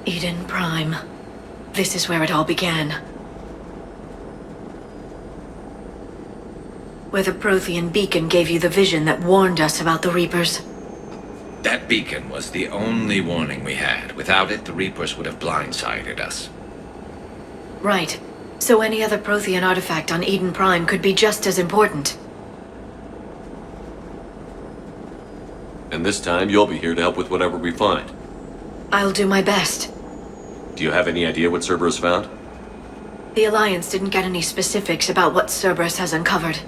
Eden Prime. This is where it all began. Where the Prothean beacon gave you the vision that warned us about the Reapers. That beacon was the only warning we had. Without it, the Reapers would have blindsided us. Right. So any other Prothean artifact on Eden Prime could be just as important. And this time, you'll be here to help with whatever we find. I'll do my best. Do you have any idea what Cerberus found? The Alliance didn't get any specifics about what Cerberus has uncovered.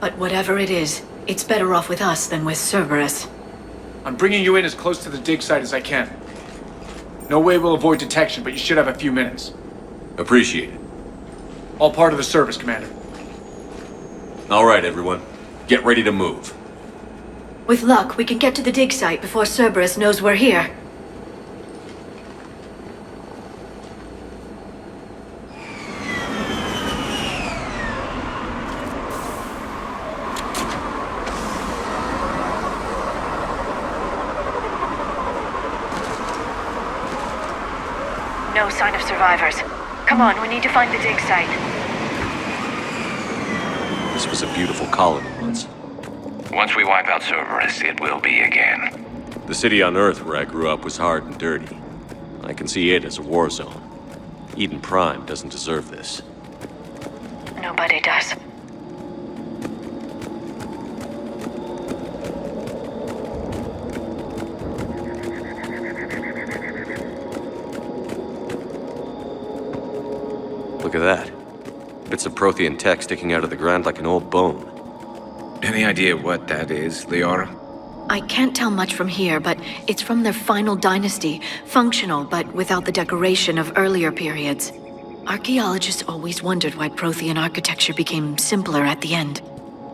But whatever it is, it's better off with us than with Cerberus. I'm bringing you in as close to the dig site as I can. No way we'll avoid detection, but you should have a few minutes. Appreciate it. All part of the service, Commander. All right, everyone. Get ready to move. With luck, we can get to the dig site before Cerberus knows we're here. No sign of survivors. Come on, we need to find the dig site. This was a beautiful colony once. Once we wipe out Cerberus, it will be again. The city on Earth where I grew up was hard and dirty. I can see it as a war zone. Eden Prime doesn't deserve this. Nobody does. Look at that. Bits of Prothean tech sticking out of the ground like an old bone. Any idea what that is, Leora? I can't tell much from here, but it's from their final dynasty. Functional, but without the decoration of earlier periods. Archaeologists always wondered why Prothean architecture became simpler at the end.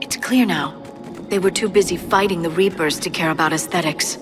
It's clear now. They were too busy fighting the Reapers to care about aesthetics.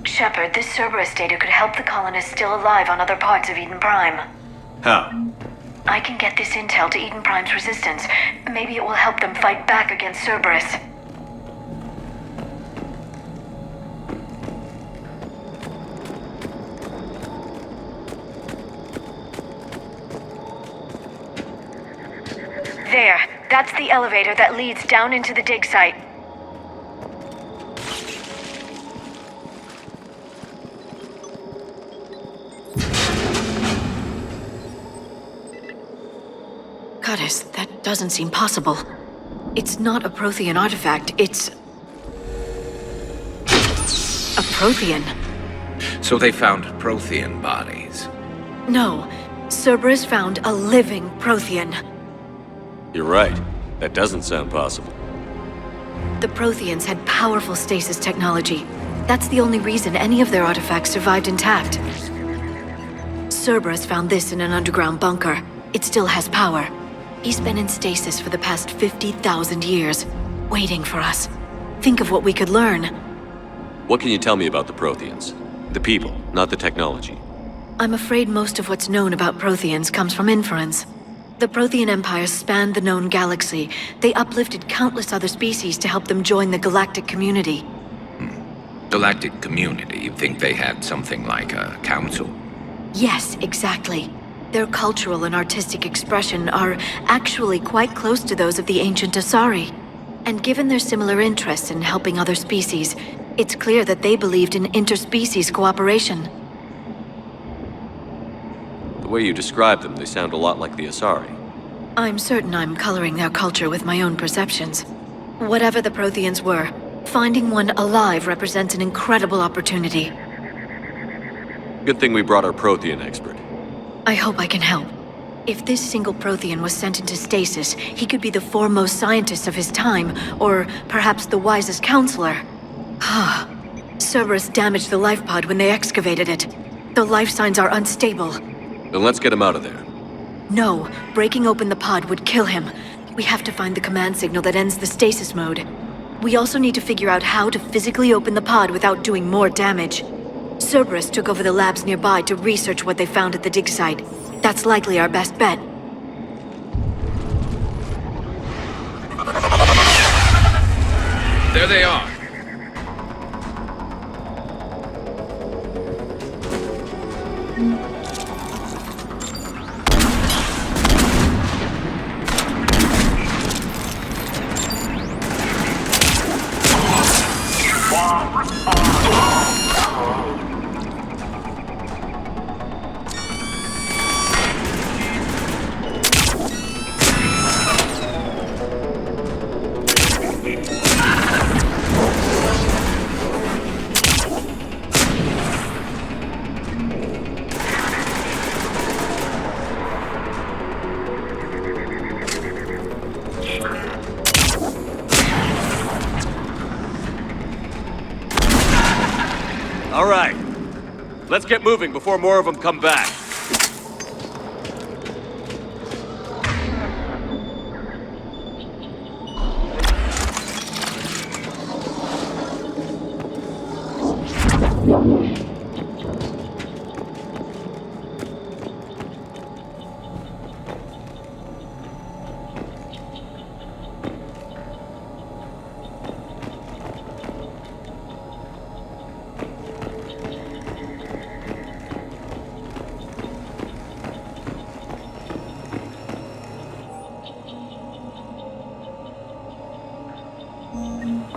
Shepard, this Cerberus data could help the colonists still alive on other parts of Eden Prime. How? I can get this intel to Eden Prime's resistance. Maybe it will help them fight back against Cerberus. There. That's the elevator that leads down into the dig site. Goddess, that doesn't seem possible. It's not a Prothean artifact, it's... a Prothean. So they found Prothean bodies. No, Cerberus found a living Prothean. You're right. That doesn't sound possible. The Protheans had powerful stasis technology. That's the only reason any of their artifacts survived intact. Cerberus found this in an underground bunker. It still has power. He's been in stasis for the past 50,000 years, waiting for us. Think of what we could learn. What can you tell me about the Protheans? The people, not the technology. I'm afraid most of what's known about Protheans comes from inference. The Prothean Empire spanned the known galaxy. They uplifted countless other species to help them join the galactic community. Galactic community? You think they had something like a council? Yes, exactly. Their cultural and artistic expression are actually quite close to those of the ancient Asari. And given their similar interests in helping other species, it's clear that they believed in interspecies cooperation. The way you describe them, they sound a lot like the Asari. I'm certain I'm coloring their culture with my own perceptions. Whatever the Protheans were, finding one alive represents an incredible opportunity. Good thing we brought our Prothean expert. I hope I can help. If this single Prothean was sent into stasis, he could be the foremost scientist of his time, or perhaps the wisest counselor. Cerberus damaged the life pod when they excavated it. The life signs are unstable. Then let's get him out of there. No, breaking open the pod would kill him. We have to find the command signal that ends the stasis mode. We also need to figure out how to physically open the pod without doing more damage. Cerberus took over the labs nearby to research what they found at the dig site. That's likely our best bet. There they are. All right. Let's get moving before more of them come back.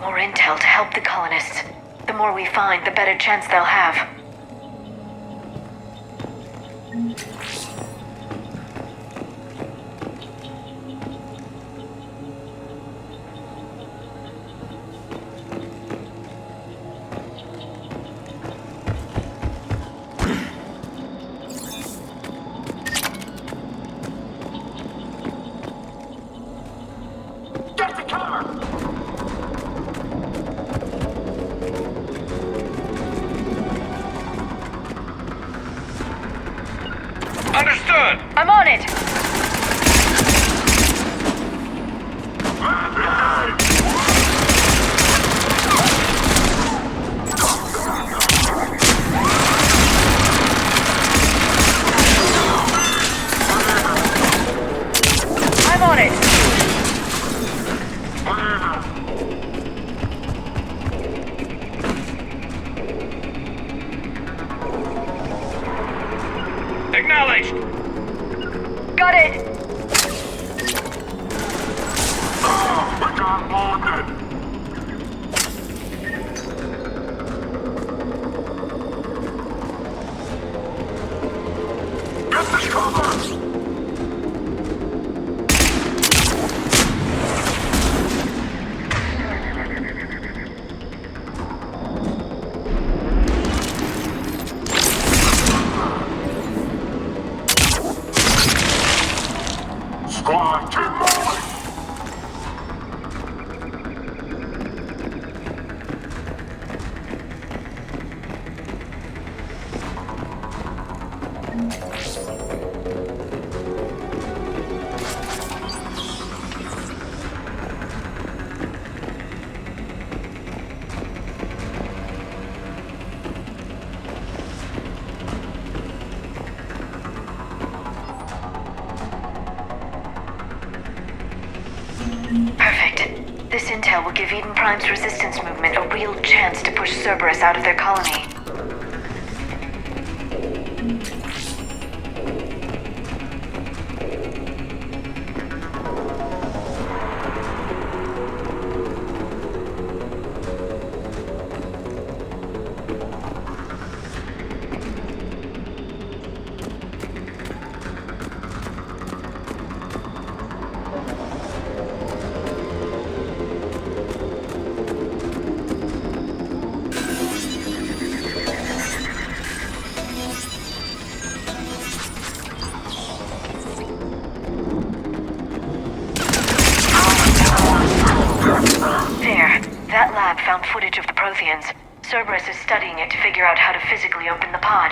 More intel to help the colonists. The more we find, the better chance they'll have. Understood! I'm on it! I'm on it! Acknowledged! Got it! Squad, keep moving! Perfect. This intel will give Eden Prime's resistance movement a real chance to push Cerberus out of their colony. There. That lab found footage of the Protheans. Cerberus is studying it to figure out how to physically open the pod.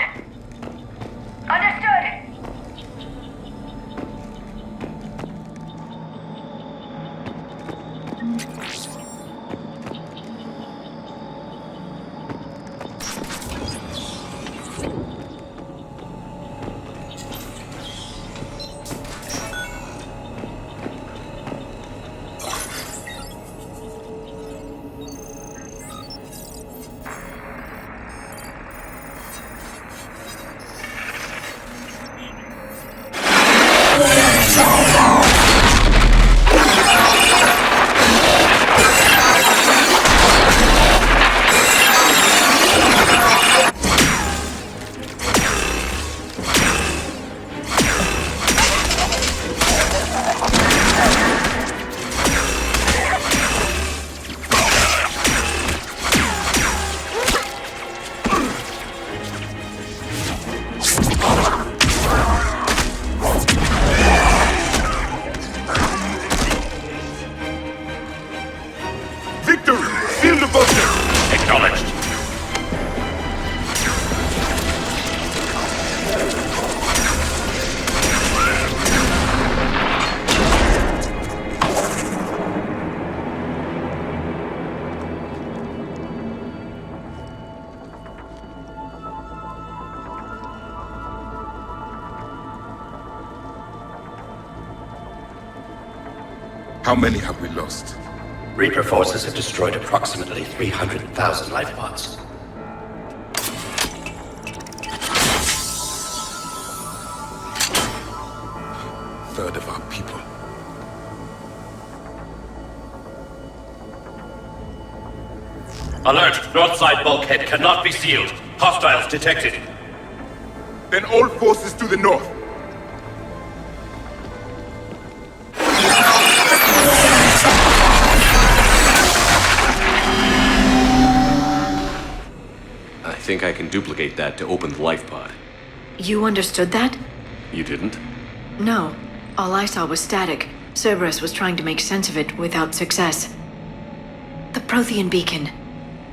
How many have we lost? Reaper forces have destroyed approximately 300,000 life pods. Third of our people. Alert! North side bulkhead cannot be sealed. Hostiles detected. Then all forces to the north. I think I can duplicate that to open the life pod. You understood that? You didn't? No. All I saw was static. Cerberus was trying to make sense of it without success. The Prothean beacon.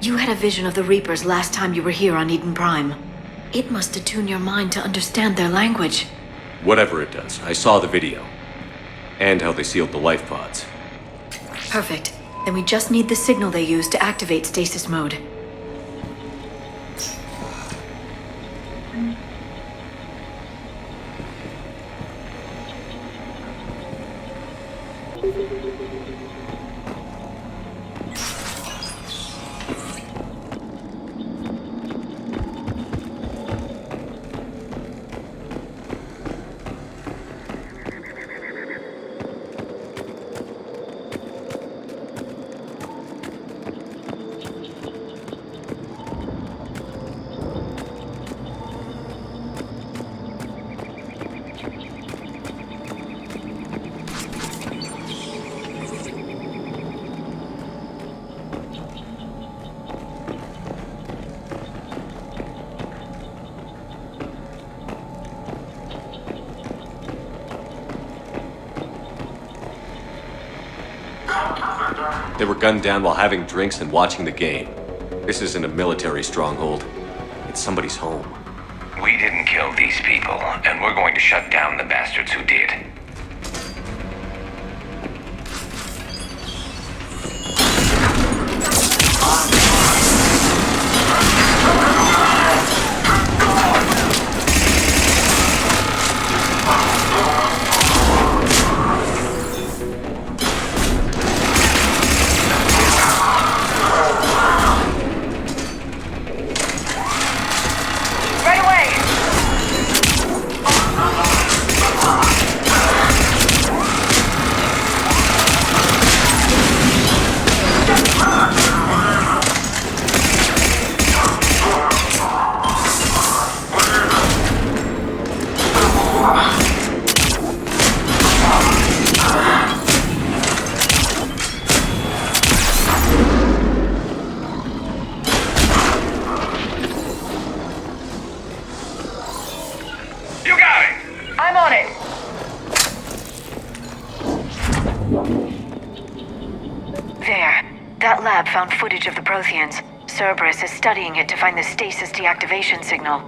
You had a vision of the Reapers last time you were here on Eden Prime. It must attune your mind to understand their language. Whatever it does, I saw the video. And how they sealed the life pods. Perfect. Then we just need the signal they use to activate stasis mode. They were gunned down while having drinks and watching the game. This isn't a military stronghold. It's somebody's home. We didn't kill these people, and we're going to shut down the bastards who did. That lab found footage of the Protheans. Cerberus is studying it to find the stasis deactivation signal.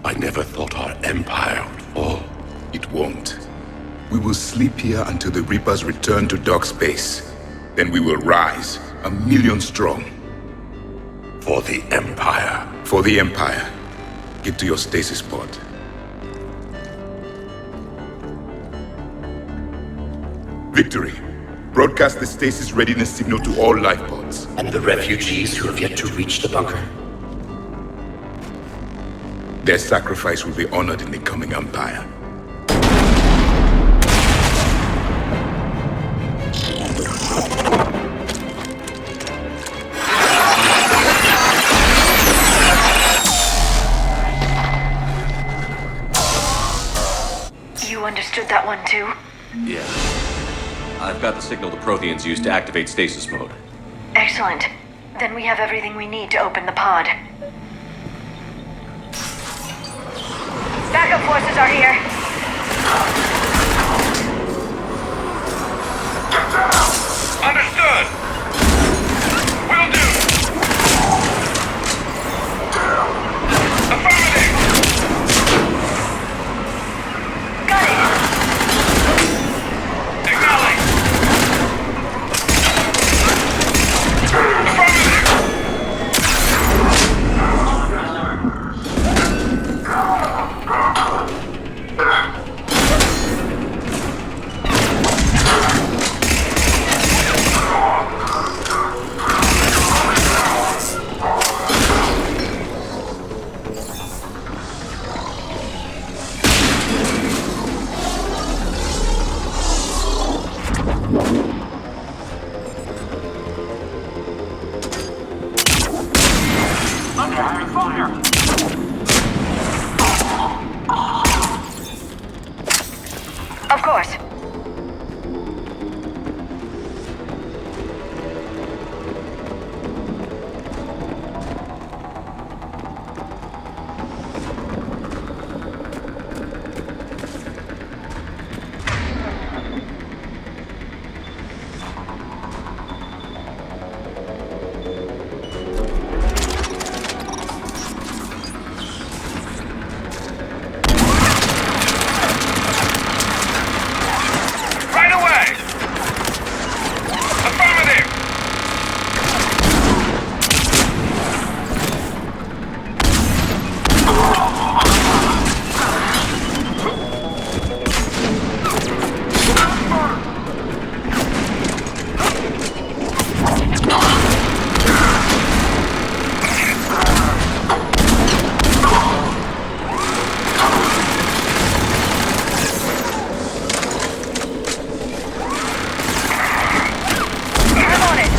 I never thought our empire would fall. It won't. We will sleep here until the Reapers return to dark space. Then we will rise, 1,000,000 strong. For the Empire. For the Empire. Get to your stasis pod. Victory. Broadcast the stasis readiness signal to all life pods. And the refugees who have yet to reach the bunker. Their sacrifice will be honored in the coming Empire. You understood that one too? Yeah. I've got the signal the Protheans used to activate stasis mode. Excellent. Then we have everything we need to open the pod. Backup forces are here. Understood! Will do! Affirmative! Got it! Acknowledge! Affirmative! Of course. Right away! Affirmative! I'm on it.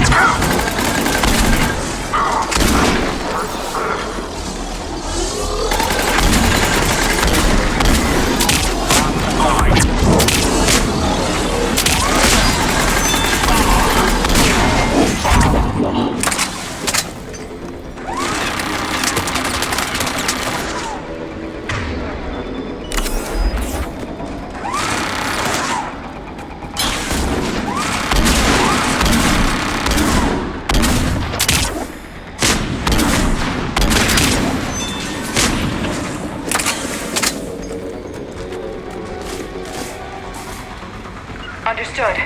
Understood.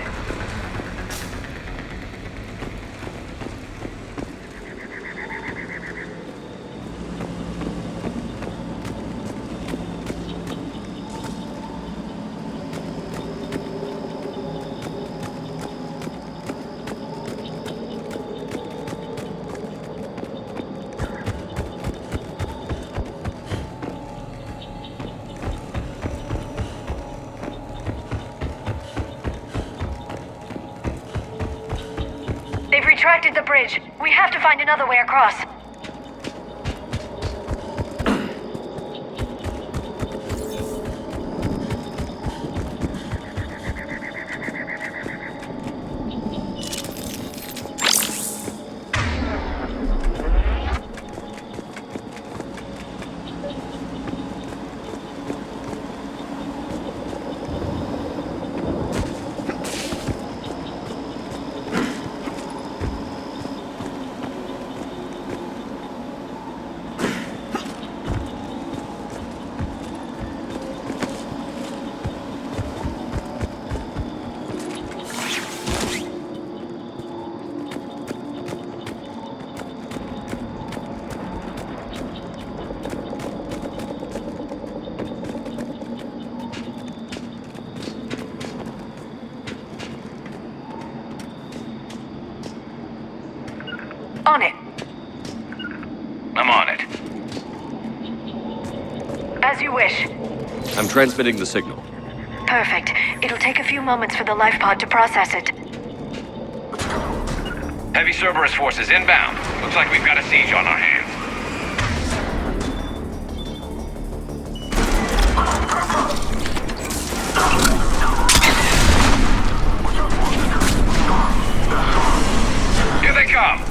They've retracted the bridge. We have to find another way across. On it. I'm on it. As you wish. I'm transmitting the signal. Perfect. It'll take a few moments for the life pod to process it. Heavy Cerberus forces inbound. Looks like we've got a siege on our hands. Here they come!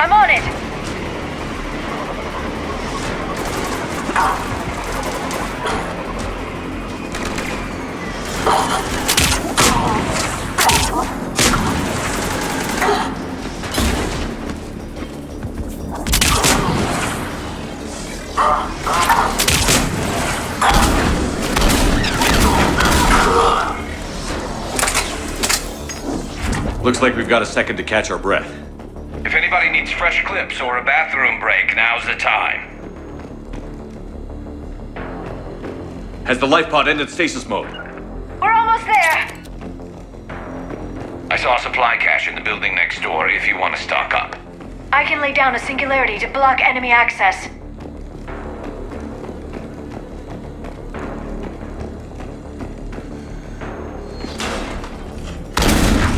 I'm on it! Looks like we've got a second to catch our breath. If anybody needs fresh clips or a bathroom break, now's the time. Has the life pod ended stasis mode? We're almost there! I saw a supply cache in the building next door if you want to stock up. I can lay down a singularity to block enemy access.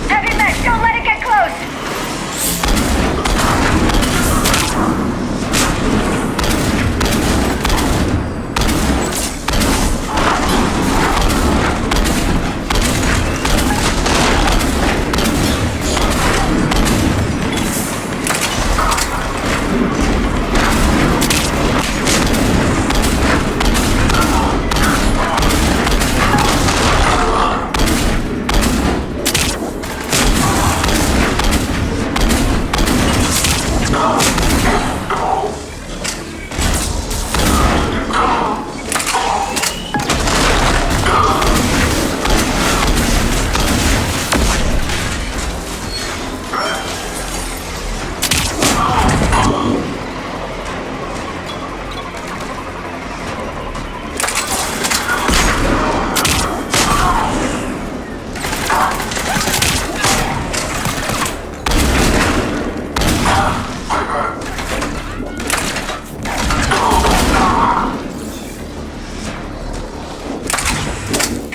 Heavy mech, don't let it get close!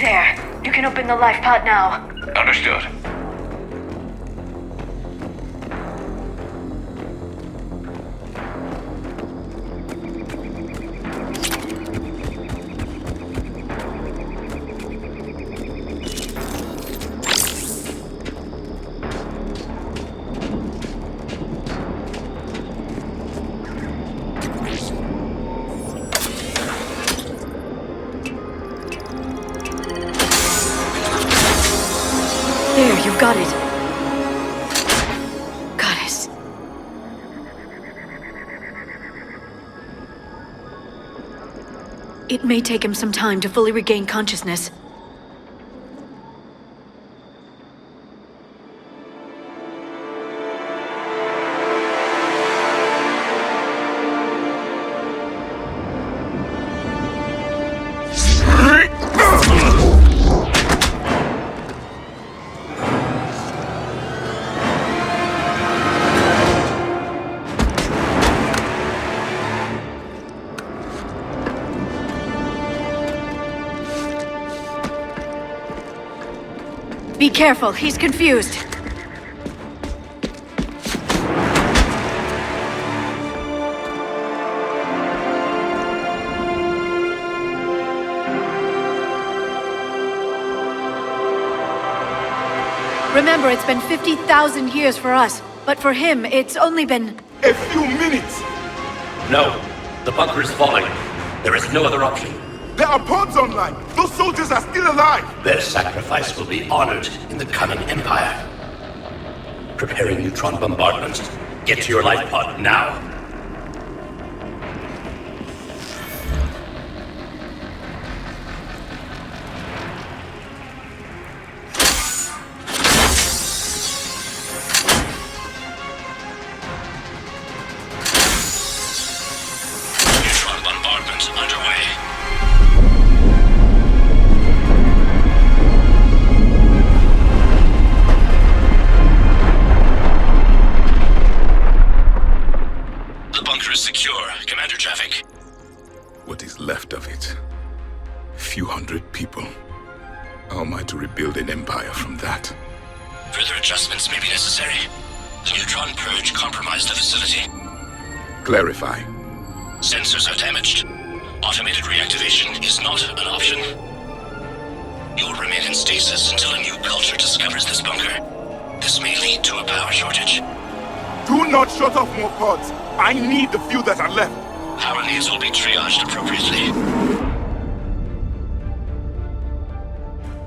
There. You can open the life pod now. Understood. There, you've got it. Goddess. It may take him some time to fully regain consciousness. Be careful, he's confused. Remember, it's been 50,000 years for us, but for him, it's only been... A few minutes! No. The bunker is falling. There is no other option. There are pods online! Those soldiers are still alive! Their sacrifice will be honored in the coming Empire. preparing neutron bombardments. Get to your life pod now. Neutron bombardment underway. The bunker is secure. Commander traffic. What is left of it? A few hundred people. How am I to rebuild an empire from that? Further adjustments may be necessary. The neutron purge compromised the facility. Clarify. Sensors are damaged. Automated reactivation is not an option. You'll remain in stasis until a new culture discovers this bunker. This may lead to a power shortage. Do not shut off more pods! I need the few that are left! Power needs will be triaged appropriately.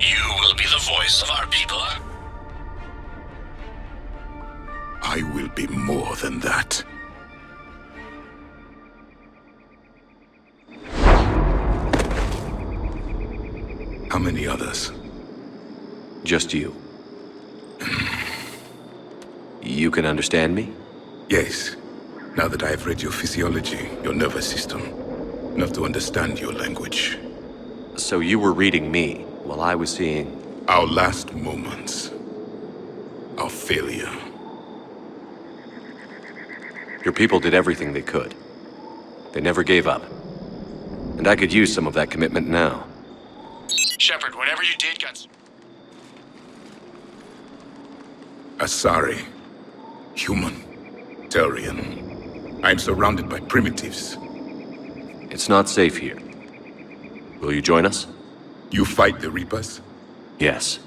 You will be the voice of our people. I will be more than that. How many others? Just you. You can understand me? Yes. Now that I've read your physiology, your nervous system, enough to understand your language. So you were reading me while I was seeing... Our last moments. Our failure. Your people did everything they could. They never gave up. And I could use some of that commitment now. Shepard, whatever you did, guns. Asari. Human. Turian. I'm surrounded by primitives. It's not safe here. Will you join us? You fight the Reapers? Yes.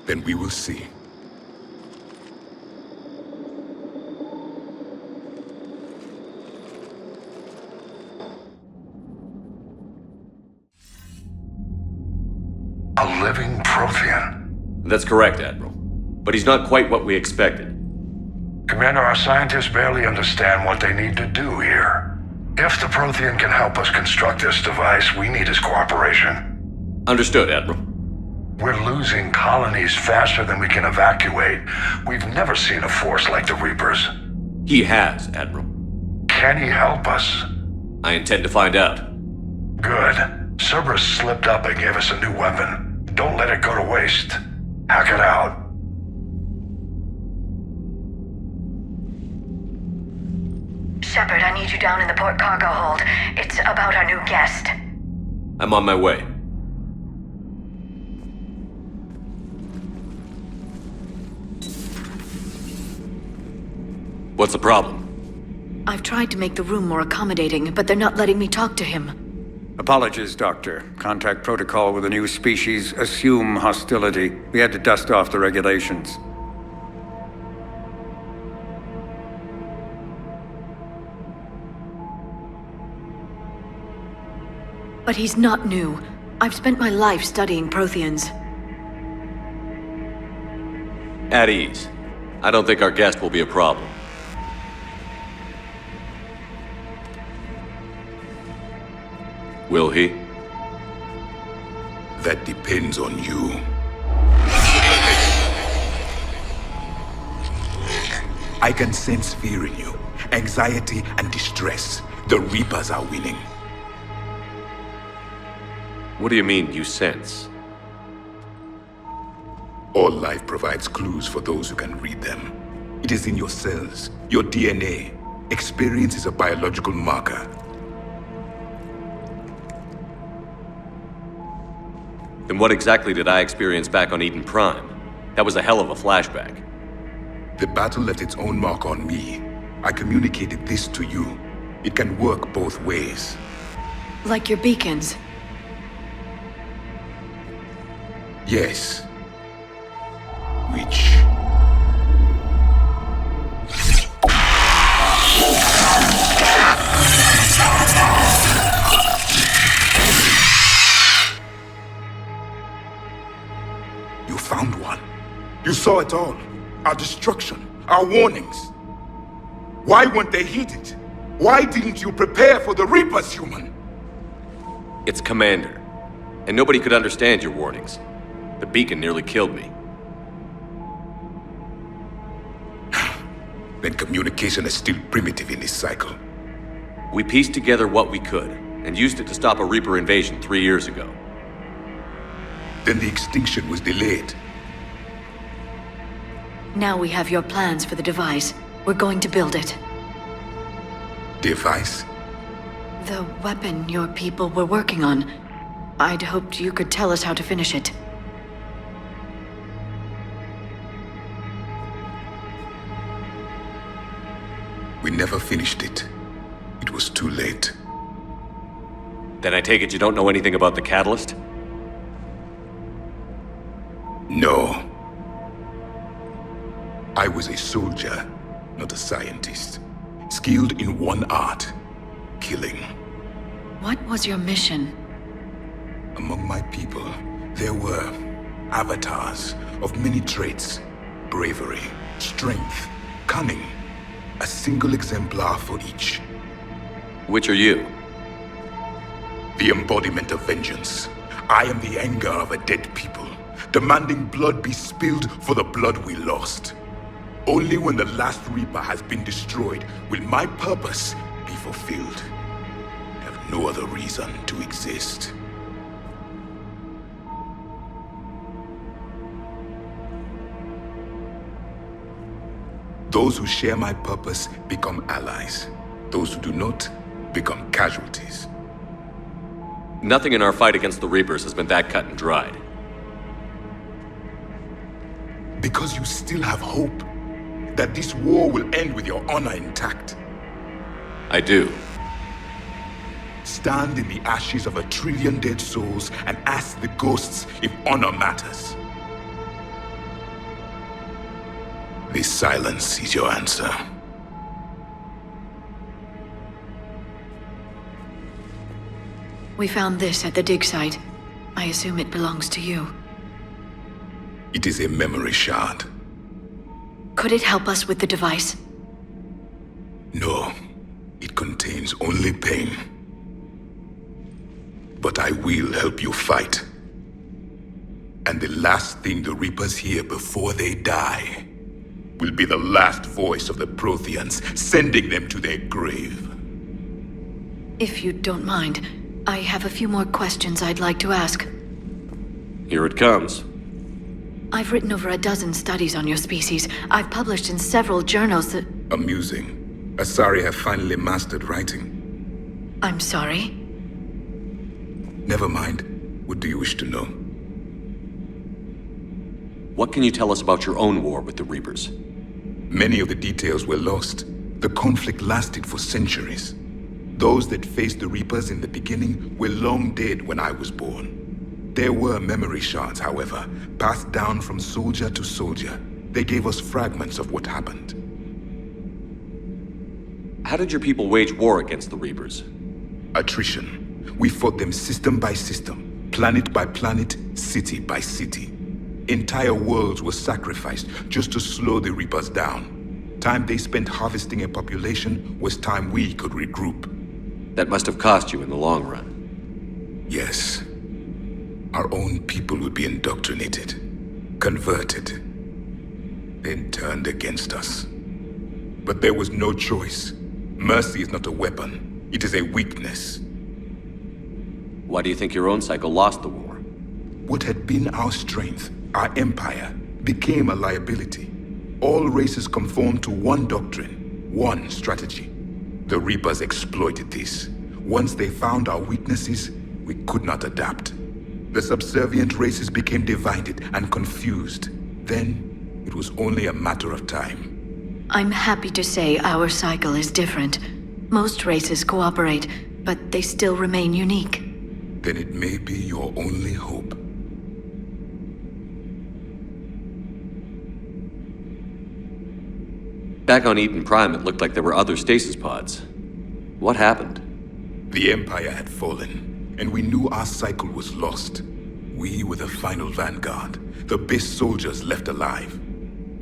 Then we will see. A living Prothean. That's correct, Admiral. But he's not quite what we expected. Commander, our scientists barely understand what they need to do here. If the Prothean can help us construct this device, we need his cooperation. Understood, Admiral. We're losing colonies faster than we can evacuate. We've never seen a force like the Reapers. He has, Admiral. Can he help us? I intend to find out. Good. Cerberus slipped up and gave us a new weapon. Don't let it go to waste. Hack it out. Shepard, I need you down in the port cargo hold. It's about our new guest. I'm on my way. What's the problem? I've tried to make the room more accommodating, but they're not letting me talk to him. Apologies, Doctor. Contact protocol with a new species. Assume hostility. We had to dust off the regulations. But he's not new. I've spent my life studying Protheans. At ease. I don't think our guest will be a problem. Will he? That depends on you. I can sense fear in you, anxiety and distress. The Reapers are winning. What do you mean, you sense? All life provides clues for those who can read them. It is in your cells, your DNA. Experience is a biological marker. Then what exactly did I experience back on Eden Prime? That was a hell of a flashback. The battle left its own mark on me. I communicated this to you. It can work both ways. Like your beacons. Yes. Which... You found one. You saw it all. our destruction, our warnings. Why weren't they heeded? Why didn't you prepare for the Reapers, human? It's Commander. And nobody could understand your warnings. The beacon nearly killed me. Then communication is still primitive in this cycle. We pieced together what we could, and used it to stop a Reaper invasion 3 years ago. Then the extinction was delayed. Now we have your plans for the device. We're going to build it. Device? The weapon your people were working on. I'd hoped you could tell us how to finish it. We never finished it. It was too late. Then I take it you don't know anything about the catalyst? No. I was a soldier, not a scientist. Skilled in one art, killing. What was your mission? Among my people, there were avatars of many traits. Bravery, strength, cunning. A single exemplar for each. Which are you? The embodiment of vengeance. I am the anger of a dead people, demanding blood be spilled for the blood we lost. Only when the last Reaper has been destroyed will my purpose be fulfilled. I have no other reason to exist. Those who share my purpose become allies. Those who do not become casualties. Nothing in our fight against the Reapers has been that cut and dried. Because you still have hope that this war will end with your honor intact. I do. Stand in the ashes of 1 trillion dead souls and ask the ghosts if honor matters. This silence is your answer. We found this at the dig site. I assume it belongs to you. It is a memory shard. Could it help us with the device? No, it contains only pain. But I will help you fight. And the last thing the Reapers hear before they die will be the last voice of the Protheans, sending them to their grave. If you don't mind, I have a few more questions I'd like to ask. Here it comes. I've written over a dozen studies on your species. I've published in several journals that... Amusing. Asari have finally mastered writing. I'm sorry? Never mind. What do you wish to know? What can you tell us about your own war with the Reapers? Many of the details were lost. The conflict lasted for centuries. Those that faced the Reapers in the beginning were long dead when I was born. There were memory shards, however, passed down from soldier to soldier. They gave us fragments of what happened. How did your people wage war against the Reapers? Attrition. We fought them system by system, planet by planet, city by city. Entire worlds were sacrificed just to slow the Reapers down. Time they spent harvesting a population was time we could regroup. That must have cost you in the long run. Yes. Our own people would be indoctrinated, converted, then turned against us. But there was no choice. Mercy is not a weapon. It is a weakness. Why do you think your own cycle lost the war? What had been our strength, our empire, became a liability. All races conformed to one doctrine, one strategy. The Reapers exploited this. Once they found our weaknesses, we could not adapt. The subservient races became divided and confused. Then, it was only a matter of time. I'm happy to say our cycle is different. Most races cooperate, but they still remain unique. Then it may be your only hope. Back on Eden Prime, it looked like there were other stasis pods. What happened? The Empire had fallen, and we knew our cycle was lost. We were the final vanguard, the best soldiers left alive.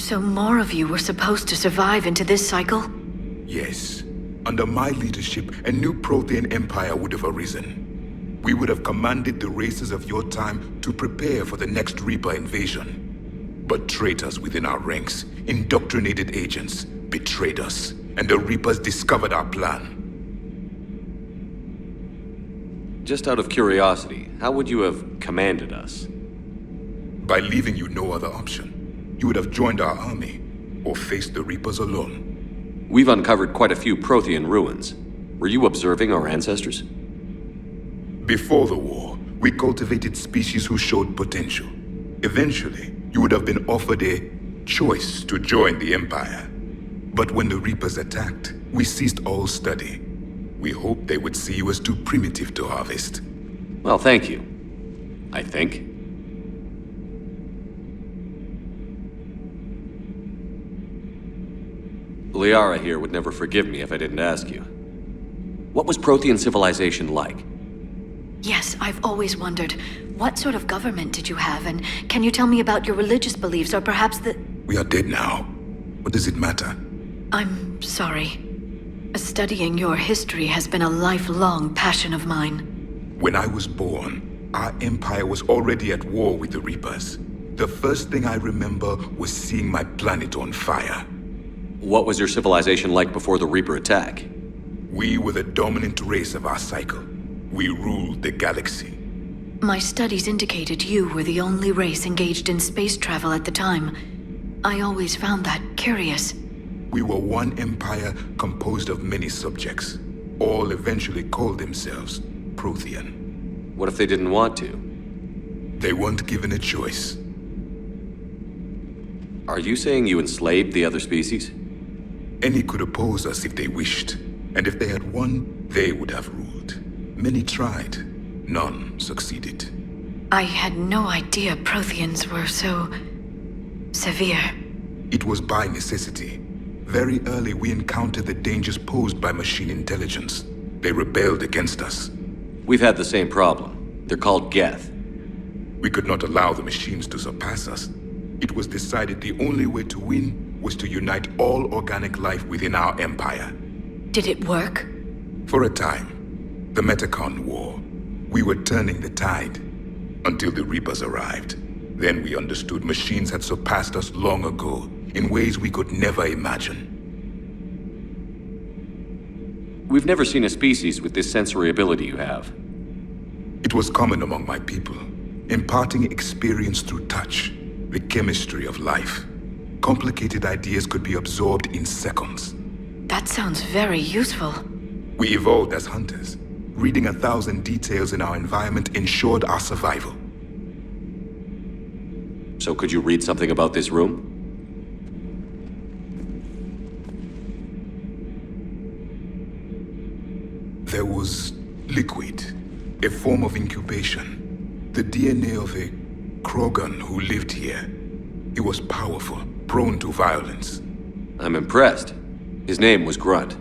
So more of you were supposed to survive into this cycle? Yes. Under my leadership, a new Prothean empire would have arisen. We would have commanded the races of your time to prepare for the next Reaper invasion. But traitors within our ranks, indoctrinated agents, betrayed us, and the Reapers discovered our plan. Just out of curiosity, how would you have commanded us? By leaving you no other option. You would have joined our army, or faced the Reapers alone. We've uncovered quite a few Prothean ruins. Were you observing our ancestors? Before the war, we cultivated species who showed potential. Eventually, you would have been offered a choice to join the Empire. But when the Reapers attacked, we ceased all study. We hoped they would see you as too primitive to harvest. Well, thank you. I think. Liara here would never forgive me if I didn't ask you. What was Prothean civilization like? Yes, I've always wondered. What sort of government did you have, and can you tell me about your religious beliefs, or perhaps the... We are dead now. What does it matter? I'm sorry. Studying your history has been a lifelong passion of mine. When I was born, our empire was already at war with the Reapers. The first thing I remember was seeing my planet on fire. What was your civilization like before the Reaper attack? We were the dominant race of our cycle. We ruled the galaxy. My studies indicated you were the only race engaged in space travel at the time. I always found that curious. We were one empire composed of many subjects. All eventually called themselves Prothean. What if they didn't want to? They weren't given a choice. Are you saying you enslaved the other species? Any could oppose us if they wished. And if they had won, they would have ruled. Many tried. None succeeded. I had no idea Protheans were so... severe. It was by necessity. Very early we encountered the dangers posed by machine intelligence. They rebelled against us. We've had the same problem. They're called Geth. We could not allow the machines to surpass us. It was decided the only way to win was to unite all organic life within our empire. Did it work? For a time. The Metacon War. We were turning the tide. Until the Reapers arrived. Then we understood machines had surpassed us long ago, in ways we could never imagine. We've never seen a species with this sensory ability you have. It was common among my people, imparting experience through touch, the chemistry of life. Complicated ideas could be absorbed in seconds. That sounds very useful. We evolved as hunters. Reading 1,000 details in our environment ensured our survival. So could you read something about this room? There was liquid, a form of incubation. The DNA of a Krogan who lived here. He was powerful, prone to violence. I'm impressed. His name was Grunt.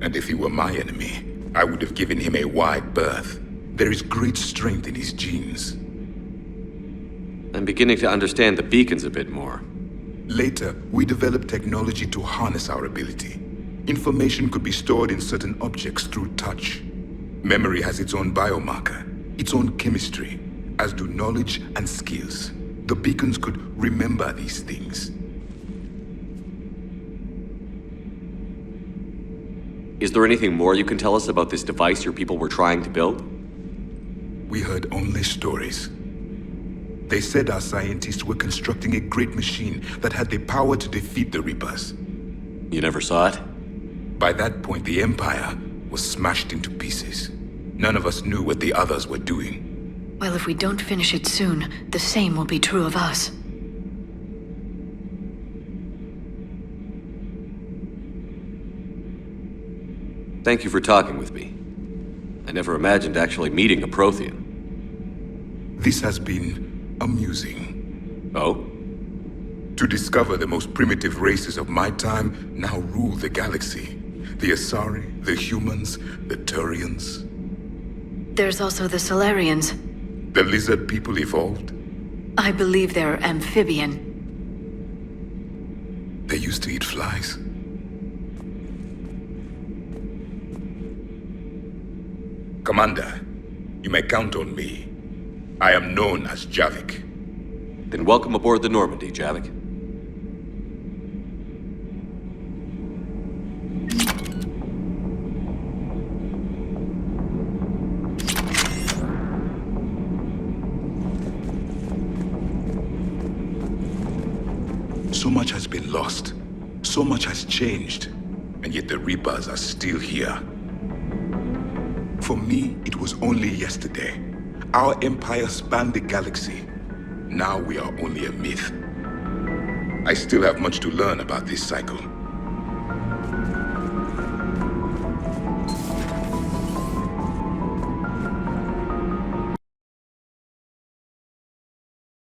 And if he were my enemy, I would have given him a wide berth. There is great strength in his genes. I'm beginning to understand the beacons a bit more. Later, we developed technology to harness our ability. Information could be stored in certain objects through touch. Memory has its own biomarker, its own chemistry, as do knowledge and skills. The beacons could remember these things. Is there anything more you can tell us about this device your people were trying to build? We heard only stories. They said our scientists were constructing a great machine that had the power to defeat the Reapers. You never saw it? By that point, the Empire was smashed into pieces. None of us knew what the others were doing. Well, if we don't finish it soon, the same will be true of us. Thank you for talking with me. I never imagined actually meeting a Prothean. This has been amusing. Oh? To discover the most primitive races of my time now rule the galaxy. The Asari, the humans, the Turians. There's also the Solarians. The lizard people evolved? I believe they're amphibian. They used to eat flies. Commander, you may count on me. I am known as Javik. Then welcome aboard the Normandy, Javik. So much has been lost. So much has changed. And yet the Reapers are still here. For me, it was only yesterday. Our empire spanned the galaxy. Now we are only a myth. I still have much to learn about this cycle.